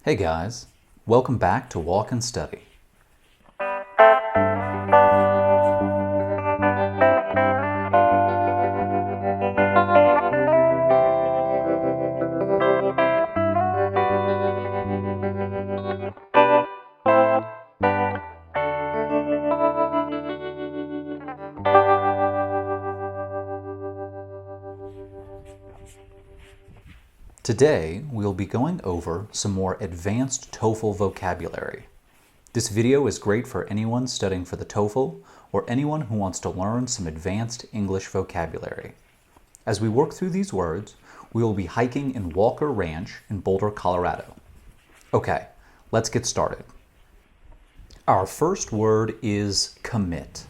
Hey guys, welcome back to Walk and Study. Today, we'll be going over some more advanced TOEFL vocabulary. This video is great for anyone studying for the TOEFL or anyone who wants to learn some advanced English vocabulary. As we work through these words, we will be hiking in Walker Ranch in Boulder, Colorado. Okay, let's get started. Our first word is commit.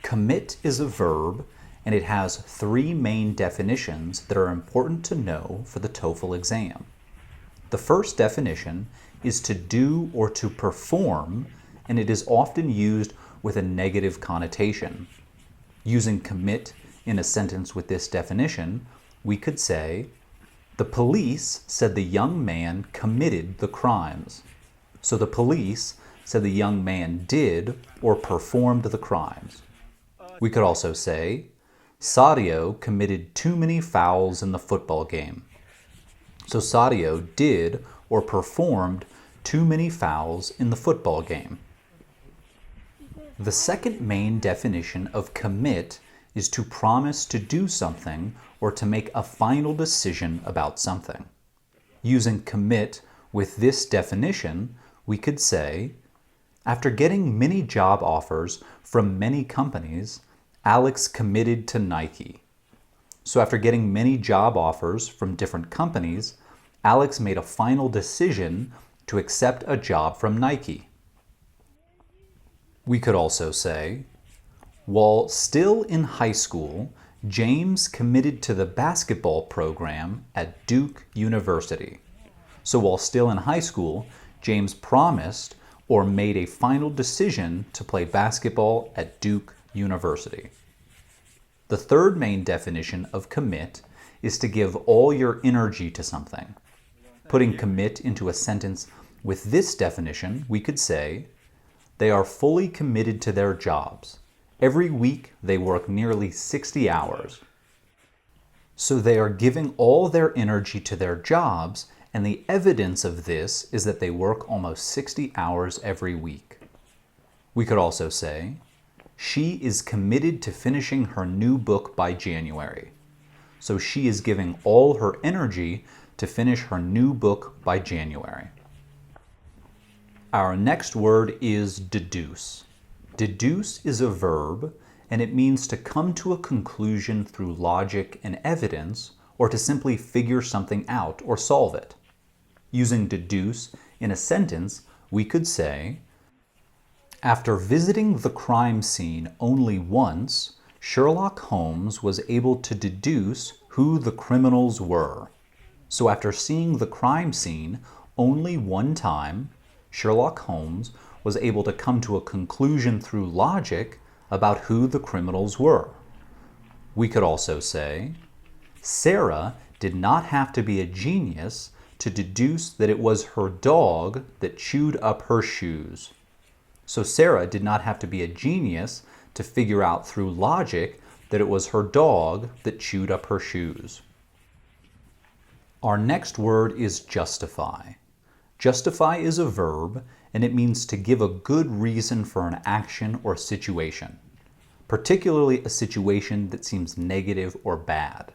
Commit is a verb, and it has three main definitions that are important to know for the TOEFL exam. The first definition is to do or to perform, and it is often used with a negative connotation. Using commit in a sentence with this definition, we could say, the police said the young man committed the crimes. So the police said the young man did or performed the crimes. We could also say, Sadio committed too many fouls in the football game. So Sadio did or performed too many fouls in the football game. The second main definition of commit is to promise to do something or to make a final decision about something. Using commit with this definition, we could say, after getting many job offers from many companies, Alex committed to Nike. So after getting many job offers from different companies, Alex made a final decision to accept a job from Nike. We could also say, while still in high school, James committed to the basketball program at Duke University. So while still in high school, James promised or made a final decision to play basketball at Duke University. The third main definition of commit is to give all your energy to something. Putting commit into a sentence with this definition, we could say, they are fully committed to their jobs. Every week they work nearly 60 hours. So they are giving all their energy to their jobs, and the evidence of this is that they work almost 60 hours every week. We could also say, she is committed to finishing her new book by January. So she is giving all her energy to finish her new book by January. Our next word is deduce. Deduce is a verb, and it means to come to a conclusion through logic and evidence, or to simply figure something out or solve it. Using deduce in a sentence, we could say, after visiting the crime scene only once, Sherlock Holmes was able to deduce who the criminals were. So after seeing the crime scene only one time, Sherlock Holmes was able to come to a conclusion through logic about who the criminals were. We could also say, Sarah did not have to be a genius to deduce that it was her dog that chewed up her shoes. So Sarah did not have to be a genius to figure out through logic that it was her dog that chewed up her shoes. Our next word is justify. Justify is a verb, and it means to give a good reason for an action or situation, particularly a situation that seems negative or bad.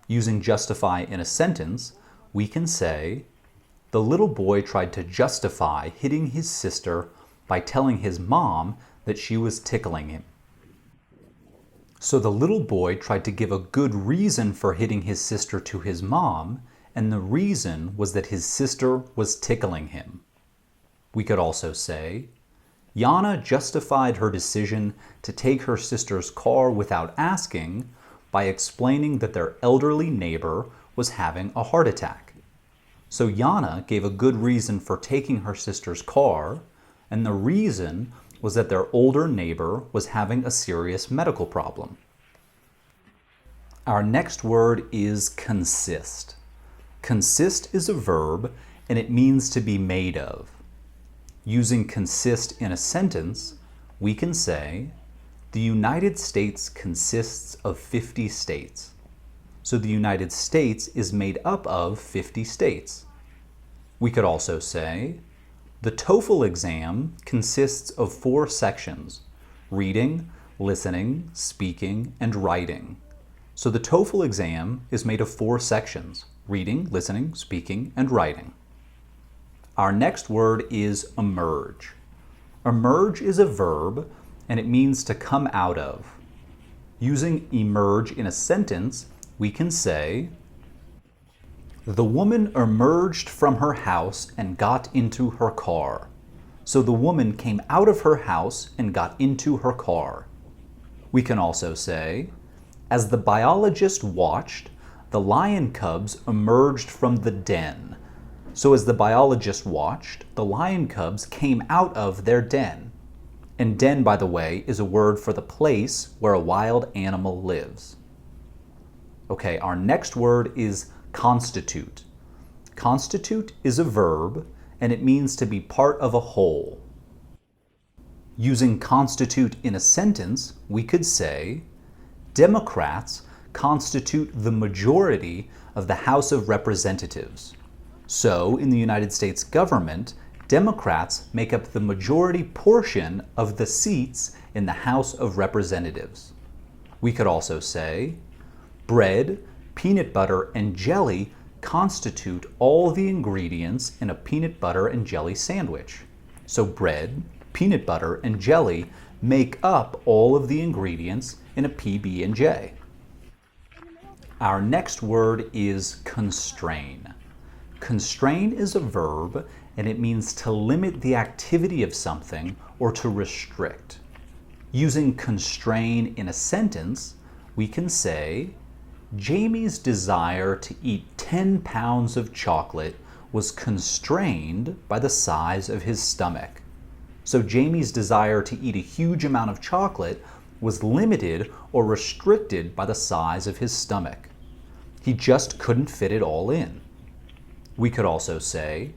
Using justify in a sentence, we can say, the little boy tried to justify hitting his sister by telling his mom that she was tickling him. So the little boy tried to give a good reason for hitting his sister to his mom, and the reason was that his sister was tickling him. We could also say, Yana justified her decision to take her sister's car without asking by explaining that their elderly neighbor was having a heart attack. So Yana gave a good reason for taking her sister's car, and the reason was that their older neighbor was having a serious medical problem. Our next word is consist. Consist is a verb, and it means to be made of. Using consist in a sentence, we can say, the United States consists of 50 states. So the United States is made up of 50 states. We could also say, the TOEFL exam consists of 4 sections: reading, listening, speaking, and writing. So the TOEFL exam is made of 4 sections: reading, listening, speaking, and writing. Our next word is emerge. Emerge is a verb, and it means to come out of. Using emerge in a sentence, we can say, the woman emerged from her house and got into her car. So the woman came out of her house and got into her car. We can also say, as the biologist watched, the lion cubs emerged from the den. So as the biologist watched, the lion cubs came out of their den. And den, by the way, is a word for the place where a wild animal lives. Okay, our next word is constitute. Constitute is a verb, and it means to be part of a whole. Using constitute in a sentence, we could say, Democrats constitute the majority of the House of Representatives. So, in the United States government, Democrats make up the majority portion of the seats in the House of Representatives. We could also say, bread, peanut butter, and jelly constitute all the ingredients in a peanut butter and jelly sandwich. So bread, peanut butter, and jelly make up all of the ingredients in a PB&J. Our next word is constrain. Constrain is a verb, and it means to limit the activity of something or to restrict. Using constrain in a sentence, we can say, Jamie's desire to eat 10 pounds of chocolate was constrained by the size of his stomach. So Jamie's desire to eat a huge amount of chocolate was limited or restricted by the size of his stomach. He just couldn't fit it all in. We could also say,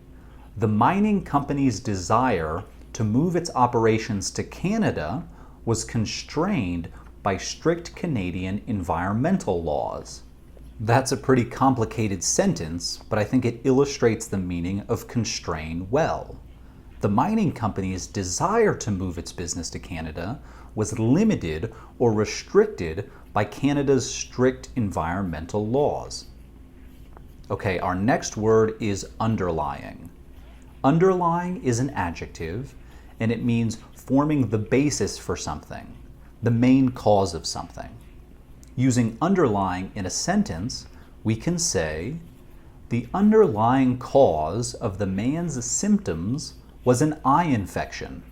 the mining company's desire to move its operations to Canada was constrained by strict Canadian environmental laws. That's a pretty complicated sentence, but I think it illustrates the meaning of constrain well. The mining company's desire to move its business to Canada was limited or restricted by Canada's strict environmental laws. Okay, our next word is underlying. Underlying is an adjective, and it means forming the basis for something, the main cause of something. Using underlying in a sentence, we can say, the underlying cause of the man's symptoms was an eye infection.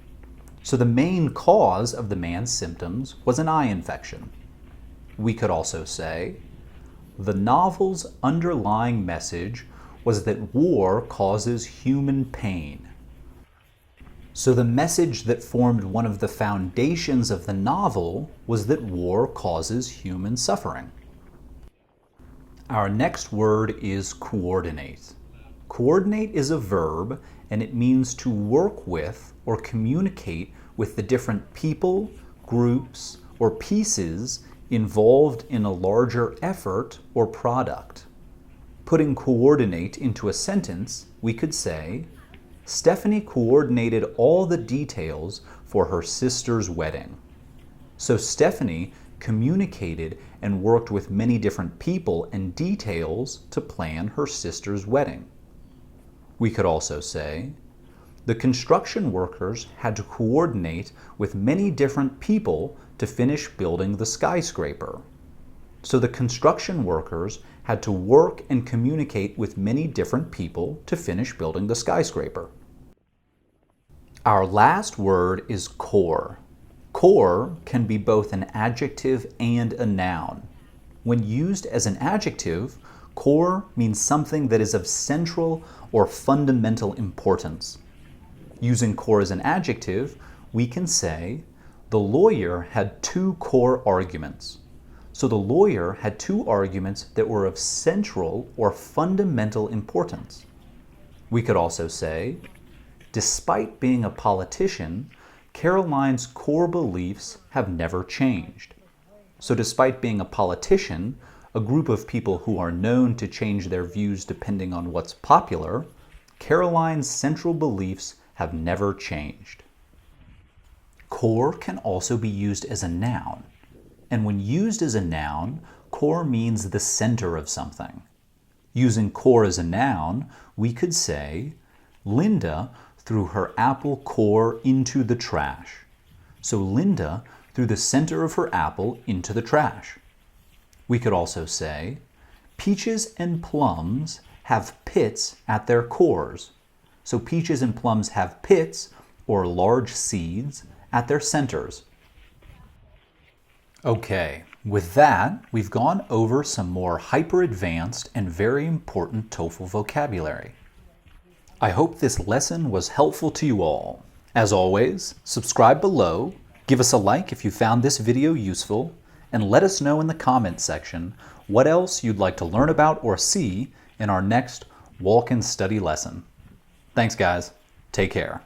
So the main cause of the man's symptoms was an eye infection. We could also say, the novel's underlying message was that war causes human pain. So the message that formed one of the foundations of the novel was that war causes human suffering. Our next word is coordinate. Coordinate is a verb, and it means to work with or communicate with the different people, groups, or pieces involved in a larger effort or product. Putting coordinate into a sentence, we could say, Stephanie coordinated all the details for her sister's wedding. So Stephanie communicated and worked with many different people and details to plan her sister's wedding. We could also say, the construction workers had to coordinate with many different people to finish building the skyscraper. So the construction workers had to work and communicate with many different people to finish building the skyscraper. Our last word is core. Core can be both an adjective and a noun. When used as an adjective, core means something that is of central or fundamental importance. Using core as an adjective, we can say, the lawyer had 2 core arguments. So the lawyer had 2 arguments that were of central or fundamental importance. We could also say, despite being a politician, Caroline's core beliefs have never changed. So despite being a politician, a group of people who are known to change their views depending on what's popular, Caroline's central beliefs have never changed. Core can also be used as a noun. And when used as a noun, core means the center of something. Using core as a noun, we could say, Linda threw her apple core into the trash. So Linda threw the center of her apple into the trash. We could also say, peaches and plums have pits at their cores. So peaches and plums have pits, or large seeds, at their centers. Okay, with that, we've gone over some more hyper-advanced and very important TOEFL vocabulary. I hope this lesson was helpful to you all. As always, subscribe below, give us a like if you found this video useful, and let us know in the comments section what else you'd like to learn about or see in our next Walk and Study lesson. Thanks guys, take care.